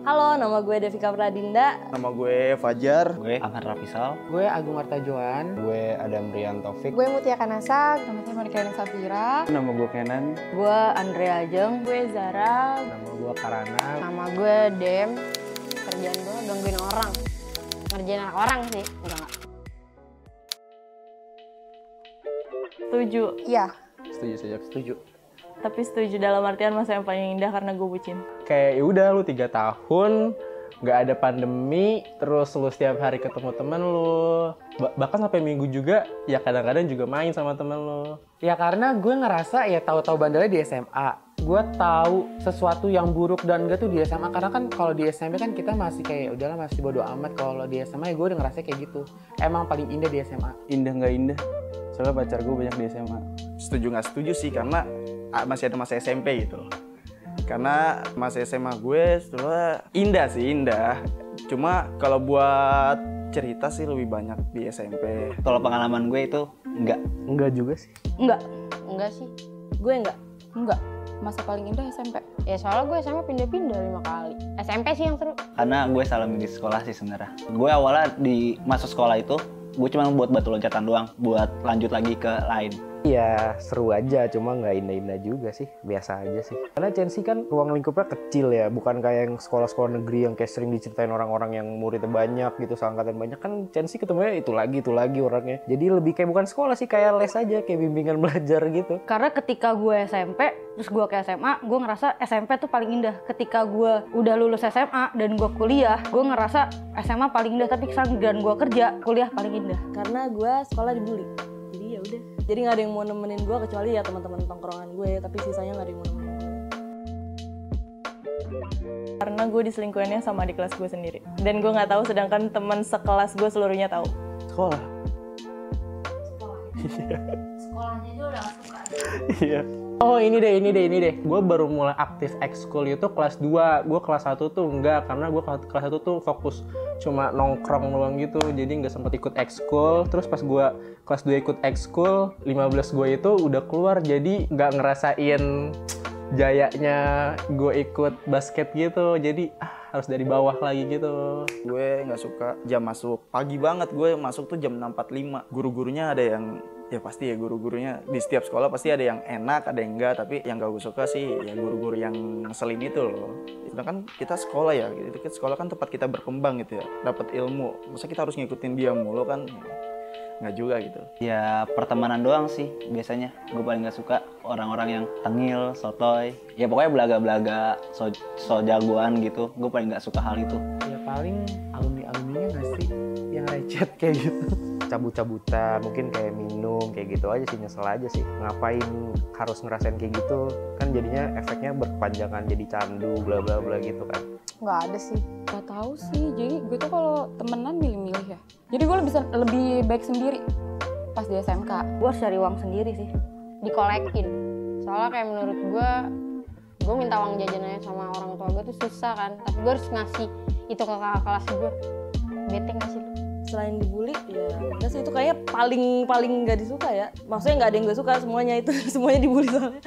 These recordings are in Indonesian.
Halo, nama gue Devika Pradinda. Nama gue Fajar. Gue Ahmad Rafisal. Gue Agung Artajoan. Gue Adam Rian Taufik. Gue Mutia Kanasa. Nama saya Monika Safira. Nama gue Kenan. Gue Andrea Ajeng. Gue Zara. Nama gue Karana. Nama gue Dem. Kerjaan gue gangguin orang. Ngerjain anak orang sih. Enggak. Setuju. Iya. Setuju saja, setuju. Tapi setuju dalam artian masa yang paling indah karena gue bucin. Kayak yaudah lu 3 tahun nggak ada pandemi, terus lu setiap hari ketemu temen lu, bahkan sampai minggu juga ya kadang-kadang juga main sama temen lu. Ya karena gue ngerasa ya tahu-tahu bandelnya di SMA. Gue tahu sesuatu yang buruk dan enggak tuh di SMA, karena kan kalau di SMP kan kita masih kayak udahlah masih bodo amat. Kalau di SMA ya gue udah ngerasa kayak gitu. Emang paling indah di SMA. Indah nggak indah? Soalnya pacar gue banyak di SMA. Setuju nggak setuju sih, karena masih ada masa SMP gitu. Karena masa SMA gue setelah indah sih, indah. Cuma kalau buat cerita sih lebih banyak di SMP. Kalau pengalaman gue itu Enggak juga sih. Enggak sih. Gue enggak. Enggak. Masa paling indah SMP. Ya soalnya gue SMP pindah-pindah 5 kali. SMP sih yang seru. karena gue salah milih sekolah sih sebenarnya. Gue awalnya di masuk sekolah itu gue cuma buat batu loncatan doang, buat lanjut lagi ke lain. Iya seru aja, cuma nggak indah-indah juga sih, biasa aja sih. Karena CNC kan ruang lingkupnya kecil ya, bukan kayak yang sekolah-sekolah negeri yang kayak sering diceritain orang-orang yang muridnya banyak gitu, seangkatan banyak. Kan CNC ketemunya itu lagi orangnya. Jadi lebih kayak bukan sekolah sih, kayak les aja, kayak bimbingan belajar gitu. Karena ketika gue SMP, terus gue ke SMA, gue ngerasa SMP tuh paling indah. Ketika gue udah lulus SMA dan gue kuliah, gue ngerasa SMA paling indah. Tapi sekarang dan gue kerja, kuliah paling indah. Karena gue sekolah dibully. Jadi ya udah. Jadi nggak ada yang mau nemenin gue kecuali ya teman-teman tongkrongan gue. Tapi sisanya nggak ada yang mau nemenin gue. Karena gue diselingkuhinnya sama adik kelas gue sendiri. Dan gue nggak tahu, sedangkan teman sekelas gue seluruhnya tahu. Sekolah. Sekolahnya aja udah suka. Iya. Oh ini deh. Gue baru mulai aktif ekskul itu kelas 2. Gue kelas 1 tuh enggak, karena gue kelas 1 tuh fokus cuma nongkrong doang gitu. Jadi nggak sempet ikut ekskul. Terus pas gue kelas 2 ikut ekskul, 15 gue itu udah keluar. Jadi nggak ngerasain jayanya gue ikut basket gitu. Jadi harus dari bawah lagi gitu. Gue nggak suka jam masuk pagi banget. Gue masuk tuh jam 6.45. Guru-gurunya ada yang ya pasti ya, guru-gurunya di setiap sekolah pasti ada yang enak, ada yang enggak. Tapi yang gak gue suka sih ya guru-guru yang ngeselin itu loh. Sedangkan kita sekolah ya, gitu. Sekolah kan tempat kita berkembang gitu ya, dapat ilmu. Masa kita harus ngikutin dia mulu kan? Nggak juga gitu. Ya pertemanan doang sih biasanya. Gue paling gak suka orang-orang yang tengil, sotoy. Ya pokoknya belaga-belaga, so jagoan gitu. Gue paling gak suka hal itu. Ya paling alumni-alumninya nggak sih yang recet kayak gitu. Cabut-cabutan, mungkin kayak minum, kayak gitu aja sih, nyesel aja sih. Ngapain harus ngerasain kayak gitu? Kan jadinya efeknya berkepanjangan, jadi candu, bla bla bla gitu kan. Nggak ada sih. Nggak tahu sih. Jadi gue tuh kalau temenan milih-milih ya. Jadi gue lebih baik sendiri pas di SMK. Gue harus cari uang sendiri sih. Dikolekin. Soalnya kayak menurut gue minta uang jajanannya sama orang tua gue tuh susah kan. Tapi gue harus ngasih itu ke kakak kelas gue. Bete nggak sih? Selain dibully, ya enggak sih, itu kayaknya paling nggak disuka ya. Maksudnya nggak ada yang gue suka, semuanya itu semuanya dibully soalnya.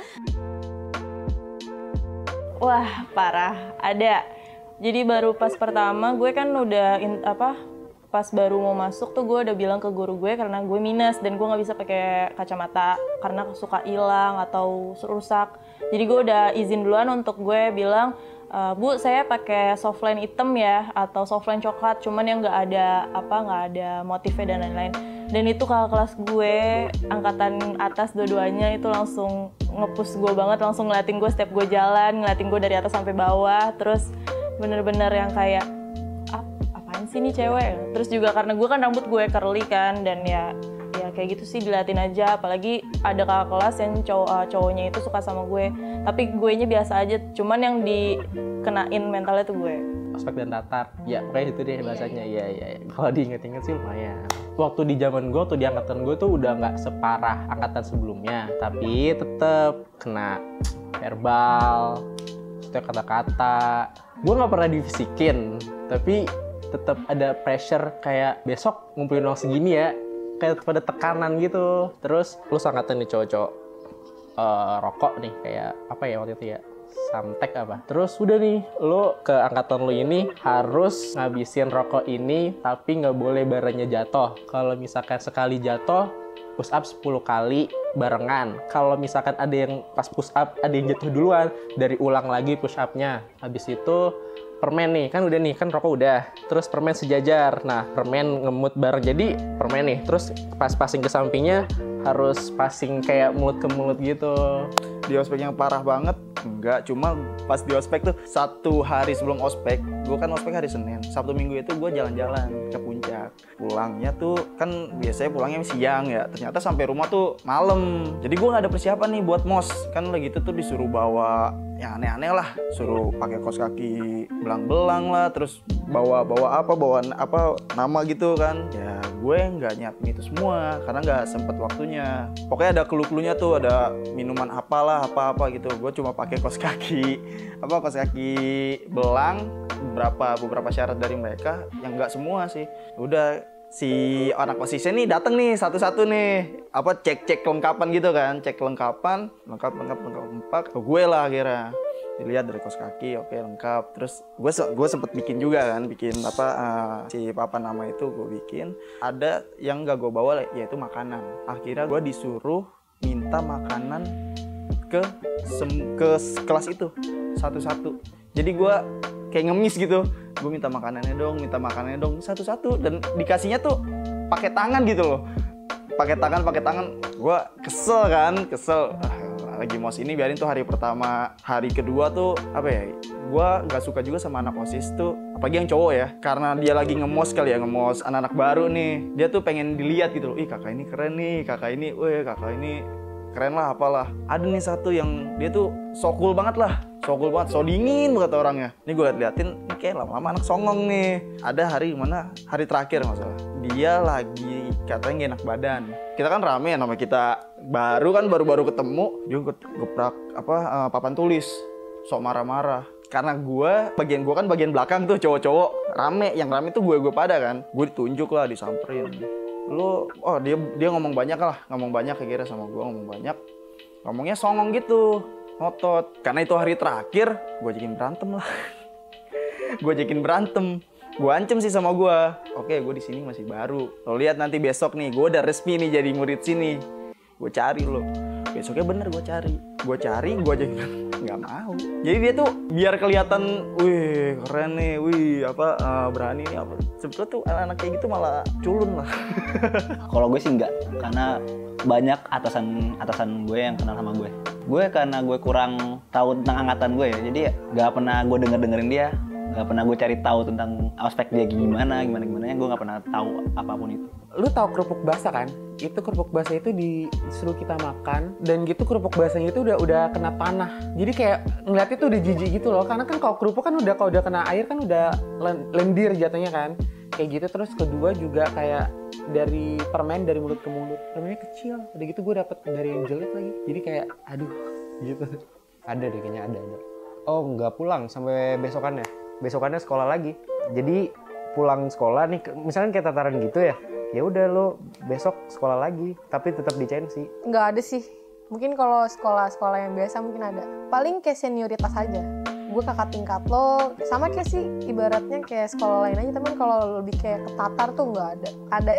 Wah parah, ada. Jadi baru pas pertama gue kan udah pas baru mau masuk tuh gue udah bilang ke guru gue karena gue minus dan gue nggak bisa pakai kacamata karena suka hilang atau rusak. Jadi gue udah izin duluan untuk gue bilang, Bu, saya pakai softline hitam ya atau softline coklat, cuman yang nggak ada motifnya dan lain-lain. Dan itu kakak kelas gue angkatan atas dua-duanya itu langsung nge-push gue banget, langsung ngeliatin gue setiap gue jalan, ngeliatin gue dari atas sampai bawah, terus bener-bener yang kayak apaan sih nih cewek. Terus juga karena gue kan rambut gue curly kan, dan ya kayak gitu sih, diliatin aja. Apalagi ada kakak kelas yang cowoknya itu suka sama gue, tapi gue nya biasa aja, cuman yang dikenain mentalnya tuh gue. Ospek dan tatar, ya pokoknya itu deh bahasanya. Iya. Kalau diinget-inget sih lumayan. Waktu di zaman gue, di angkatan gue tuh udah nggak separah angkatan sebelumnya, tapi tetep kena verbal, setiap kata-kata. Gue nggak pernah difisikin, tapi tetap ada pressure kayak besok ngumpulin uang segini ya, kayak pada tekanan gitu. Terus lu angkatan nih cowok-cowok rokok nih, kayak apa ya waktu itu ya, Samtek apa. Terus udah nih, lo ke angkatan lo ini harus ngabisin rokok ini tapi nggak boleh barangnya jatuh. Kalau misalkan sekali jatuh, push up 10 kali barengan. Kalau misalkan ada yang pas push up ada yang jatuh duluan, dari ulang lagi push up-nya. Habis itu permen nih, kan udah nih, kan rokok udah. Terus permen sejajar. Nah, permen ngemut bareng. Jadi permen nih, terus pas passing ke sampingnya harus passing kayak mulut ke mulut gitu. Di ospek yang parah banget enggak, cuma pas di ospek tuh 1 hari sebelum ospek, gue kan ospek hari Senin, Sabtu Minggu itu gue jalan-jalan ke puncak. Pulangnya tuh kan biasanya pulangnya siang ya, ternyata sampai rumah tuh malam. Jadi gue nggak ada persiapan nih buat mos, kan lagi gitu tuh disuruh bawa yang aneh-aneh lah, suruh pakai kaos kaki belang-belang lah, terus bawa apa nama gitu kan. Ya gue nggak nyiapin itu semua karena nggak sempet waktunya. Pokoknya ada clue-cluenya tuh, ada minuman apalah apa gitu. Gue cuma pakai kaos kaki belang, beberapa syarat dari mereka yang nggak semua sih. Udah si anak OSISnya nih dateng nih satu-satu nih, apa cek kelengkapan gitu kan, cek kelengkapan lengkap gue lah akhirnya dilihat dari kaos kaki, oke lengkap. Terus gue sempet bikin juga kan, si papan nama itu gue bikin. Ada yang nggak gue bawa yaitu makanan. Akhirnya gue disuruh minta makanan ke kelas itu satu-satu. Jadi gue kayak ngemis gitu, gue minta makanannya dong satu-satu, dan dikasihnya tuh pakai tangan gitu loh, pakai tangan. Gue kesel. Lagi mos ini biarin tuh hari pertama, hari kedua tuh apa ya, gue nggak suka juga sama anak OSIS tuh, apalagi yang cowok ya, karena dia lagi ngemos anak-anak baru nih, dia tuh pengen dilihat gitu loh, ih kakak ini keren nih, kakak ini keren lah apalah. Ada nih satu yang dia tuh so cool banget, so dingin banget orangnya. Ini gue liatin, ini kayak lama-lama anak songong nih. Ada hari terakhir masalah, dia lagi katanya gak enak badan. Kita kan rame ya, nama kita baru ketemu, dia geprak papan tulis, sok marah-marah. Karena bagian gue kan bagian belakang tuh, cowok-cowok rame, yang rame tuh gue pada kan. Gue ditunjuk lah, disamperin. Dia ngomong banyak kira sama gue, ngomongnya songong gitu, ngotot. Karena itu hari terakhir, gue ajakin berantem. Gue ancam sih sama gue, oke gue di sini masih baru, lo lihat nanti besok nih, gue udah resmi nih jadi murid sini, gue cari lo. Besoknya bener gue cari, gue ajakin nggak mau. Jadi dia tuh biar kelihatan, wih keren nih, berani nih apa. Sebetulnya tuh anak-anak kayak gitu malah culun lah. Kalau gue sih enggak, karena banyak atasan gue yang kenal sama gue. Karena gue kurang tahu tentang angkatan gue ya, jadi nggak pernah gue dengerin dia, nggak pernah gue cari tahu tentang aspek dia gimana, gue nggak pernah tahu apapun itu. Lu tahu kerupuk basah kan? Itu kerupuk basah itu disuruh kita makan, dan gitu kerupuk basahnya itu udah kena tanah. Jadi kayak ngeliatnya tuh udah jijik gitu loh, karena kan kalau kerupuk kan kalau udah kena air kan udah lendir jatuhnya kan. Kayak gitu. Terus kedua juga kayak dari permen dari mulut ke mulut, permennya kecil. Udah gitu gue dapet dari yang jelek lagi. Jadi kayak aduh gitu. Ada deh kayaknya ada. Oh nggak pulang sampai besokannya sekolah lagi. Jadi pulang sekolah nih, misalnya kayak tataran gitu ya udah lo besok sekolah lagi, tapi tetap di CNC. Nggak ada sih. Mungkin kalau sekolah yang biasa mungkin ada. Paling kayak senioritas aja. Gue kakak tingkat lo, sama kayak sih ibaratnya kayak sekolah lain aja. Temen kalau lebih kayak ketatar tuh nggak ada.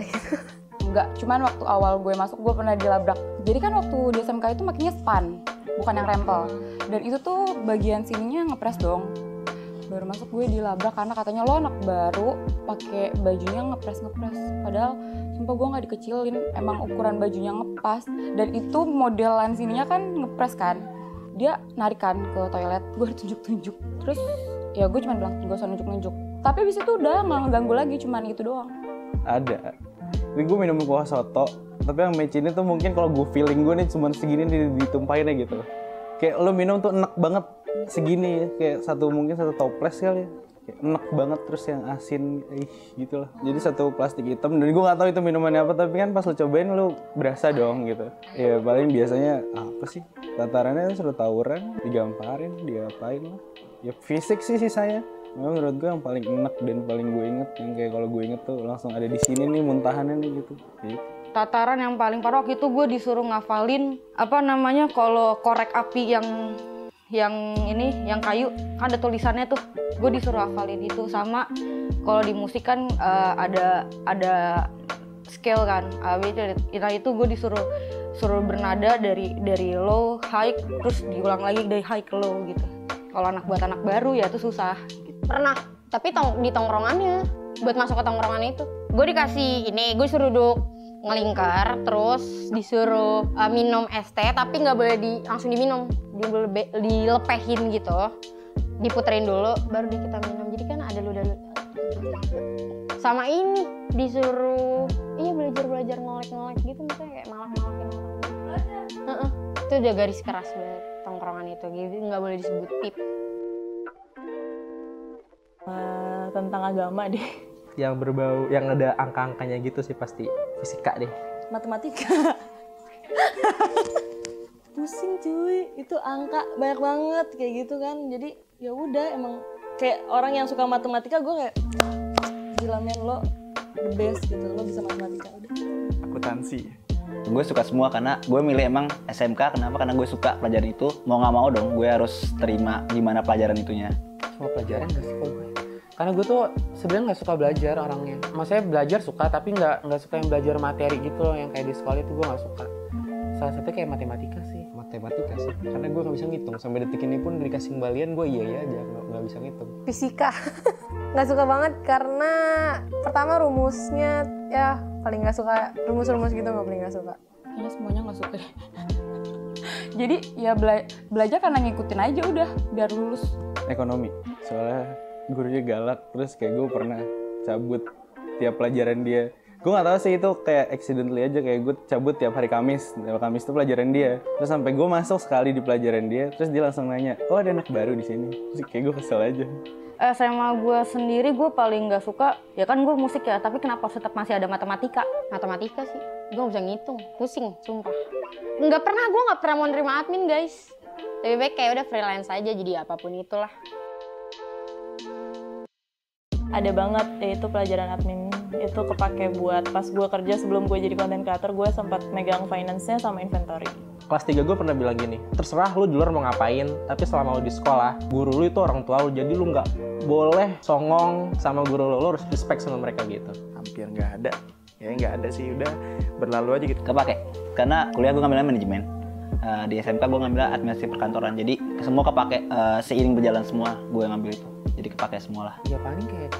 Enggak, cuman waktu awal gue masuk gue pernah dilabrak. Jadi kan waktu di SMK itu makanya span, bukan yang rempel. Dan itu tuh bagian sininya ngepres dong. Baru masuk gue dilabrak karena katanya lo anak baru pakai bajunya ngepres. Padahal sumpah gue nggak dikecilin, emang ukuran bajunya ngepas. Dan itu modelan sininya kan ngepres kan. Dia narik kan ke toilet, gue ditunjuk-tunjuk. Terus ya gue cuma bilang gak usah nunjuk-nunjuk. Tapi abis itu udah nggak ngeganggu lagi, cuman gitu doang. Ada. Jadi gue minum kuah soto, tapi yang mecinnya tuh mungkin kalau gue feeling gue nih cuma segini ditumpahin aja gitu. Kayak lo minum tuh enak banget segini, kayak satu toples kali ya. Kayak enak banget, terus yang asin gitu lah. Jadi satu plastik hitam, dan gue gak tahu itu minumannya apa, tapi kan pas lo cobain lo berasa dong gitu. Ya paling biasanya apa sih, tatarannya suruh tawuran, digamparin, diapain lah. Ya fisik sih saya. Menurut gue yang paling enak dan paling gue inget, yang kayak kalau gue inget tuh langsung ada di sini nih muntahannya nih gitu. Tataran yang paling parah waktu itu gue disuruh ngafalin kalau korek api yang yang ini, yang kayu, kan ada tulisannya tuh. Gue disuruh hafalin itu. Sama kalau di musik kan ada scale kan. Nah itu gue disuruh bernada dari low, high, terus diulang lagi dari high ke low gitu. Kalau buat anak baru ya itu susah. Gitu. Pernah, tapi di tongkrongannya, buat masuk ke tongkrongan itu. Gue dikasih ini, gue suruh duduk ngelingkar, terus disuruh minum es teh, tapi nggak boleh langsung diminum, dilepehin gitu, diputerin dulu, baru kita minum. Jadi kan ada ludah. Sama ini disuruh, belajar ngolek gitu, misalnya kayak malak-malakin orang. Itu udah garis keras banget tongkrongan itu, gitu nggak boleh disebut pip. Tentang agama deh. Yang berbau, yang ada angka-angkanya gitu sih pasti fisika deh. Matematika. Pusing cuy, itu angka banyak banget kayak gitu kan. Jadi ya udah, emang kayak orang yang suka matematika, gue kayak gila men, lo the best gitu, lo bisa matematika udah. Akuntansi. Gue suka semua karena gue milih emang SMK. Kenapa? Karena gue suka pelajaran itu. Mau nggak mau dong, gue harus terima gimana pelajaran itunya. Semua pelajaran gak suka gue. Karena gue tuh sebenarnya nggak suka belajar orangnya. Maksudnya belajar suka, tapi nggak suka yang belajar materi gitu loh, yang kayak di sekolah itu gue nggak suka. Salah satunya kayak matematika sih. Matematika sih, karena gue nggak bisa ngitung. Sampai detik ini pun dikasih kembalian gue iya aja, nggak bisa ngitung. Fisika nggak suka banget karena pertama rumusnya ya paling nggak suka, rumus gitu paling nggak suka. Kayaknya semuanya nggak suka. Jadi ya belajar karena ngikutin aja udah biar lulus. Ekonomi, soalnya gurunya galak, terus kayak gue pernah cabut tiap pelajaran dia. Gue nggak tahu sih itu kayak accidentally aja, kayak gue cabut tiap hari Kamis itu pelajaran dia. Terus sampai gue masuk sekali di pelajaran dia, terus dia langsung nanya, oh ada anak baru di sini. Terus kayak gue kesel aja. SMA gue sendiri gue paling nggak suka, ya kan gue musik ya, tapi kenapa tetap masih ada matematika? Matematika sih, gue nggak bisa ngitung, pusing, sumpah. Gue nggak pernah mau nerima admin guys. Lebih baik kayak udah freelance aja, jadi apapun itulah. Ada banget itu pelajaran admin itu kepake buat pas gue kerja. Sebelum gue jadi content creator, gue sempat megang finance-nya sama inventory. Kelas 3 gue pernah bilang gini, terserah lu di luar mau ngapain, tapi selama lu di sekolah, guru lu itu orang tua lu, jadi lu nggak boleh songong sama guru lu harus respect sama mereka gitu. Hampir nggak ada, ya nggak ada sih, udah berlalu aja gitu. Kepake, karena kuliah gue ngambilnya manajemen. Di SMK gue ngambilnya administrasi perkantoran, jadi semua kepake, seiring berjalan semua gue ngambil itu. Jadi kepake semua lah. Ya paling kayak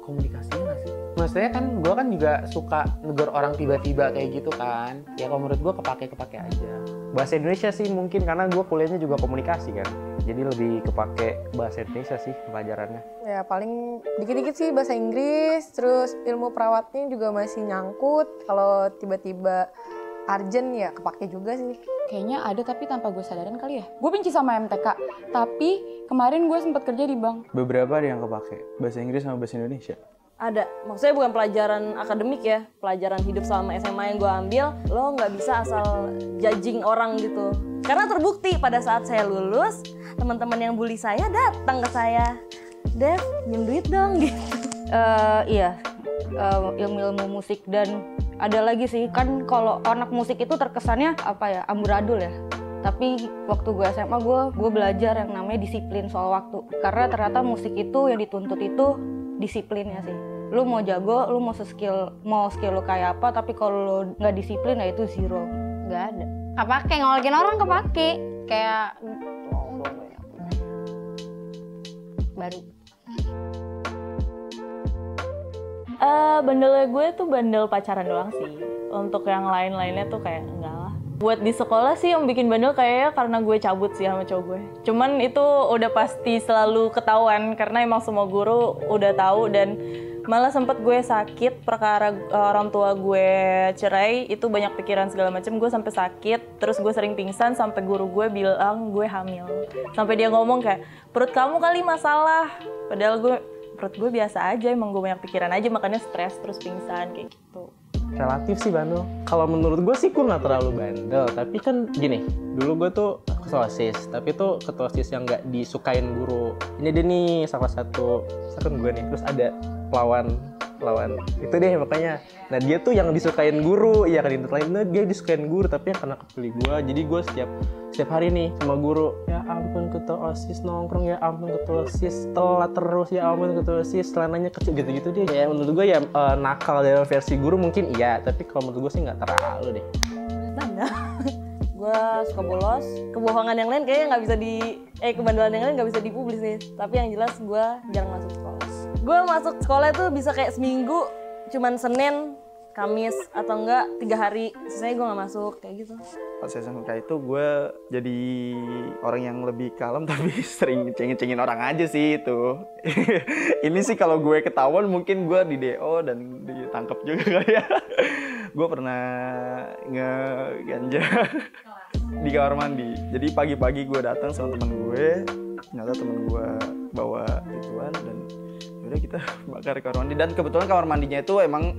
komunikasinya nggak sih? Maksudnya kan gue kan juga suka negur orang tiba-tiba kayak gitu kan. Ya kalau menurut gue kepake aja. Bahasa Indonesia sih mungkin karena gue kuliahnya juga komunikasi kan. Jadi lebih kepake bahasa Indonesia sih pelajarannya. Ya paling dikit-dikit sih bahasa Inggris, terus ilmu perawatnya juga masih nyangkut. Kalau tiba-tiba urgent ya kepake juga sih. Kayaknya ada tapi tanpa gue sadarin kali ya. Gue benci sama MTK, tapi kemarin gue sempat kerja di bank. Beberapa ada yang kepake, bahasa Inggris sama bahasa Indonesia. Ada, maksudnya bukan pelajaran akademik ya, pelajaran hidup selama SMA yang gue ambil, lo nggak bisa asal judging orang gitu. Karena terbukti pada saat saya lulus, teman-teman yang bully saya datang ke saya, Dev, minjem duit dong gitu. Iya, ilmu musik. Dan ada lagi sih, kan kalau anak musik itu terkesannya amburadul ya. Tapi waktu gue SMA gue belajar yang namanya disiplin soal waktu. Karena ternyata musik itu yang dituntut itu disiplinnya sih. Lu mau jago, lu mau skill lu kayak apa, tapi kalau lu nggak disiplin ya itu zero. Nggak ada. Kepake, ngolekin orang kepake. Kayak baru. Bandelnya gue tuh bandel pacaran doang sih. Untuk yang lain-lainnya tuh kayak enggak lah. Buat di sekolah sih yang bikin bandel kayaknya karena gue cabut sih sama cowok gue. Cuman itu udah pasti selalu ketahuan karena emang semua guru udah tahu. Dan malah sempet gue sakit perkara orang tua gue cerai. Itu banyak pikiran segala macam. Gue sampai sakit, terus gue sering pingsan sampai guru gue bilang gue hamil. Sampai dia ngomong kayak, perut kamu kali masalah. Padahal perut gue biasa aja, emang gue banyak pikiran aja makanya stres terus pingsan kayak gitu. Relatif sih bandel. Kalau menurut gue sih gue nggak terlalu bandel, tapi kan gini, dulu gue tuh ketua OSIS, tapi tuh ketua OSIS yang nggak disukain guru. Ini dia nih salah satu gue nih, terus ada lawan lawan itu deh pokoknya. Nah dia tuh yang disukain guru, ya kan lainnya dia disukain guru, tapi yang karena kepilih gue, jadi gue setiap hari nih sama guru, ya ampun ketua OSIS nongkrong, ya ampun ketua OSIS telat terus, ya ampun ketua OSIS celananya kecil gitu-gitu deh. Ya menurut gue ya nakal dari versi guru mungkin iya, tapi kalau menurut gue sih nggak terlalu deh. Gue suka bolos, kebohongan yang lain kayaknya nggak bisa kebandelan yang lain nggak bisa dipublis nih. Tapi yang jelas gue jarang masuk sekolah. Gue masuk sekolah itu bisa kayak seminggu, cuman Senin, Kamis, atau enggak 3 hari. Sisanya gue nggak masuk kayak gitu. Pas SMK itu gue jadi orang yang lebih kalem tapi sering cengin-cengin orang aja sih itu. Ini sih kalau gue ketahuan mungkin gue di DO dan ditangkap juga kali ya. Gue pernah ngeganja di kamar mandi. Jadi pagi-pagi gue datang sama temen gue, ternyata temen gue bawa ituan dan yaudah kita bakar kamar mandi. Dan kebetulan kamar mandinya itu emang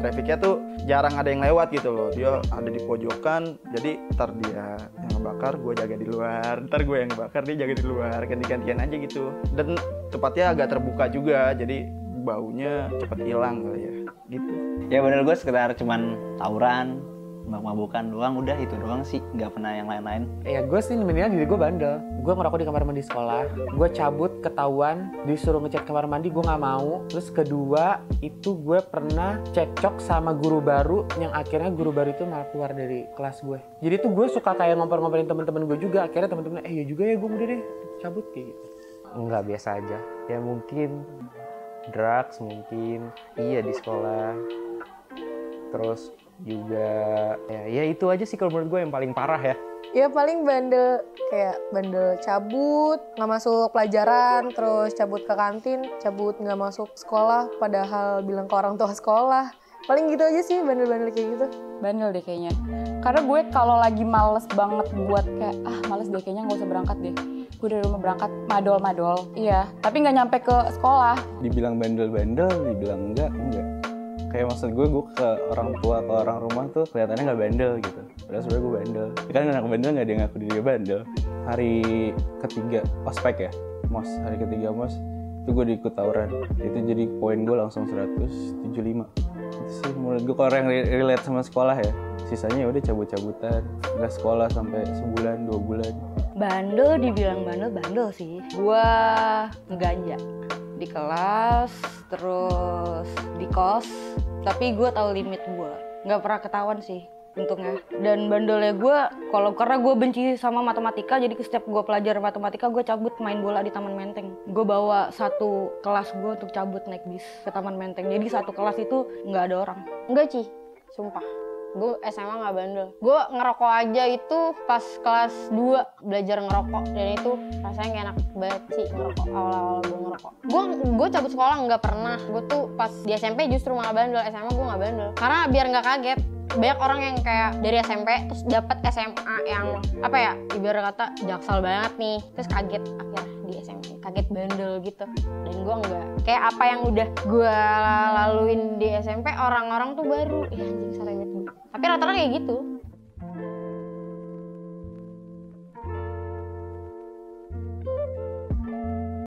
trafficnya tuh jarang ada yang lewat gitu loh. Dia ada di pojokan, jadi ntar dia yang ngebakar, gue jaga di luar. Ntar gue yang ngebakar, dia jaga di luar, ganti-gantian aja gitu. Dan tempatnya agak terbuka juga, jadi baunya cepet hilang kali ya gitu. Ya bener, gue sekedar cuman tawuran, mabuk-mabukan doang, udah itu doang sih, nggak pernah yang lain-lain. Ya gue sih minimal diri gue bandel. Gue ngerokok di kamar mandi sekolah, gue cabut ketahuan, disuruh ngecat kamar mandi, gue nggak mau. Terus kedua itu gue pernah cekcok sama guru baru, yang akhirnya guru baru itu malah keluar dari kelas gue. Jadi tuh gue suka kayak ngompor-ngomporin teman-teman gue juga. Akhirnya teman-temannya ya juga ya, gue udah deh cabut kayak gitu. Enggak, biasa aja. Ya mungkin drugs, mungkin iya di sekolah. Terus juga ya itu aja sih kalau menurut gue yang paling parah ya. Ya paling bandel, kayak bandel cabut, nggak masuk pelajaran, terus cabut ke kantin, cabut nggak masuk sekolah, padahal bilang ke orang tua sekolah. Paling gitu aja sih, bandel-bandel kayak gitu. Bandel deh kayaknya. Karena gue kalau lagi males banget buat kayak, males deh kayaknya nggak usah berangkat deh. Gue dari rumah berangkat, madol-madol. Iya, tapi nggak nyampe ke sekolah. Dibilang bandel-bandel, dibilang enggak. Kayak maksud gue ke orang tua, ke orang rumah tuh kelihatannya nggak bandel gitu. Padahal sebenarnya gue bandel. Kan anak bandel nggak ada yang ngaku diri bandel. Hari ketiga ospek ya, hari ketiga mos, itu gue diikut tawuran. Itu jadi poin gue langsung 175. Itu sih menurut gue kalau yang relate sama sekolah ya. Sisanya ya udah cabut-cabutan, nggak sekolah sampai sebulan, 2 bulan. Bandel, dibilang bandel sih. Gua ngeganja di kelas, terus di kos, tapi gue tahu limit gue, nggak pernah ketahuan sih untungnya. Dan bandelnya gue, karena gue benci sama matematika, jadi setiap gue pelajar matematika gue cabut main bola di Taman Menteng. Gue bawa satu kelas gue untuk cabut naik bis ke Taman Menteng, jadi satu kelas itu nggak ada orang. Enggak Ci, sumpah. Gue SMA gak bandel. Gue ngerokok aja itu pas kelas 2 belajar ngerokok. Dan itu rasanya gak enak banget sih ngerokok. Awal-awal gue ngerokok. Gue cabut sekolah gak pernah. Gue tuh pas di SMP justru malah bandel. SMA gue gak bandel. Karena biar gak kaget. Banyak orang yang kayak dari SMP terus dapat SMA yang ibarat kata jaksel banget nih. Terus kaget akhirnya di SMP. Kaget bandel gitu. Dan gue enggak. Kayak apa yang udah gue laluin di SMP, orang-orang tuh baru. Ya anjing, sarang gitu. Tapi rata-rata kayak gitu.